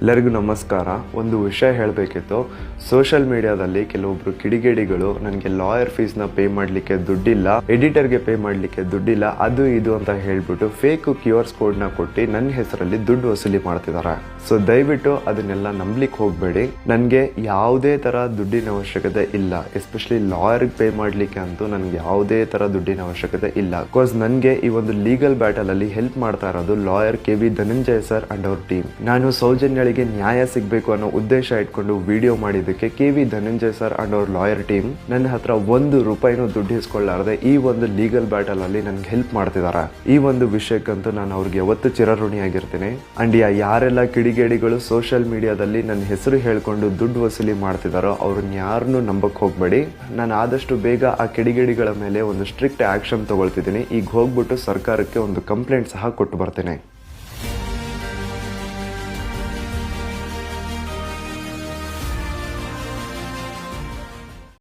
ಎಲ್ಲರಿಗೂ ನಮಸ್ಕಾರ. ಒಂದು ವಿಷಯ ಹೇಳಬೇಕಿತ್ತು. ಸೋಷಿಯಲ್ ಮೀಡಿಯಾದಲ್ಲಿ ಕೆಲವೊಬ್ರು ಕಿಡಿಗೇಡಿಗಳು ನನಗೆ ಲಾಯರ್ ಫೀಸ್ನ ಪೇ ಮಾಡಲಿಕ್ಕೆ ದುಡ್ಡಿಲ್ಲ, ಎಡಿಟರ್ಗೆ ಪೇ ಮಾಡಲಿಕ್ಕೆ ದುಡ್ಡಿಲ್ಲ, ಅದು ಇದು ಅಂತ ಹೇಳ್ಬಿಟ್ಟು ಫೇಕ್ QR ಕೋಡ್ನ ಕೊಟ್ಟು ನನ್ನ ಹೆಸರಲ್ಲಿ ದುಡ್ಡು ವಸೂಲಿ ಮಾಡ್ತಿದ್ದಾರೆ. ಸೊ ದಯವಿಟ್ಟು ಅದನ್ನೆಲ್ಲ ನಂಬಲಿಕ್ಕೆ ಹೋಗಬೇಡಿ. ನನಗೆ ಯಾವುದೇ ಥರ ದುಡ್ಡಿನ ಅವಶ್ಯಕತೆ ಇಲ್ಲ. ಎಸ್ಪೆಷಲಿ ಲಾಯರ್ಗೆ ಪೇ ಮಾಡಲಿಕ್ಕೆ ಅಂತೂ ನನಗೆ ಯಾವುದೇ ಥರ ದುಡ್ಡಿನ ಅವಶ್ಯಕತೆ ಇಲ್ಲ. ಬಿಕಾಸ್ ನನಗೆ ಈ ಒಂದು ಲೀಗಲ್ ಬ್ಯಾಟಲಲ್ಲಿ ಹೆಲ್ಪ್ ಮಾಡ್ತಾ ಇರೋದು lawyer KV Dhananjaya sir and ಅವ್ರ ಟೀಮ್. ನಾನು ಸೌಜನ್ಯಳಿಗೆ ನ್ಯಾಯ ಸಿಗಬೇಕು ಅನ್ನೋ ಉದ್ದೇಶ ಇಟ್ಕೊಂಡು ವಿಡಿಯೋ ಮಾಡಿದ್ದಕ್ಕೆ KV ಧನಂಜಯ ಸರ್ ಅಂಡ್ ಅವ್ರ ಲಾಯರ್ ಟೀಮ್ ನನ್ನ ಹತ್ರ ₹1 ದುಡ್ಡು ಇಸ್ಕೊಳ್ಳಾರದೆ ಈ ಒಂದು ಲೀಗಲ್ ಬ್ಯಾಟಲ್ ಅಲ್ಲಿ ನನಗೆ ಹೆಲ್ಪ್ ಮಾಡ್ತಿದ್ದಾರೆ. ಈ ಒಂದು ವಿಷಯಕ್ಕಂತೂ ನಾನು ಅವ್ರಿಗೆ ಯಾವತ್ತೂ ಚಿರಋಣಿಯಾಗಿರ್ತೀನಿ. ಅಂಡ್ ಯಾರೆಲ್ಲ ಕಿಡಿಗೇಡಿಗಳು ಸೋಷಿಯಲ್ ಮೀಡಿಯಾದಲ್ಲಿ ನನ್ನ ಹೆಸರು ಹೇಳ್ಕೊಂಡು ದುಡ್ಡು ವಸೂಲಿ ಮಾಡ್ತಿದ್ದಾರೋ ಅವ್ರನ್ನ ಯಾರನ್ನೂ ನಂಬಕ್ ಹೋಗ್ಬೇಡಿ. ನಾನು ಆದಷ್ಟು ಬೇಗ ಆ ಕಿಡಿಗೇಡಿಗಳ ಮೇಲೆ ಒಂದು ಸ್ಟ್ರಿಕ್ಟ್ ಆಕ್ಷನ್ ತಗೊಳ್ತಿದ್ದೀನಿ. ಈಗ ಹೋಗ್ಬಿಟ್ಟು ಸರ್ಕಾರಕ್ಕೆ ಒಂದು ಕಂಪ್ಲೇಂಟ್ ಸಹ ಕೊಟ್ಟು ಬರ್ತೀನಿ.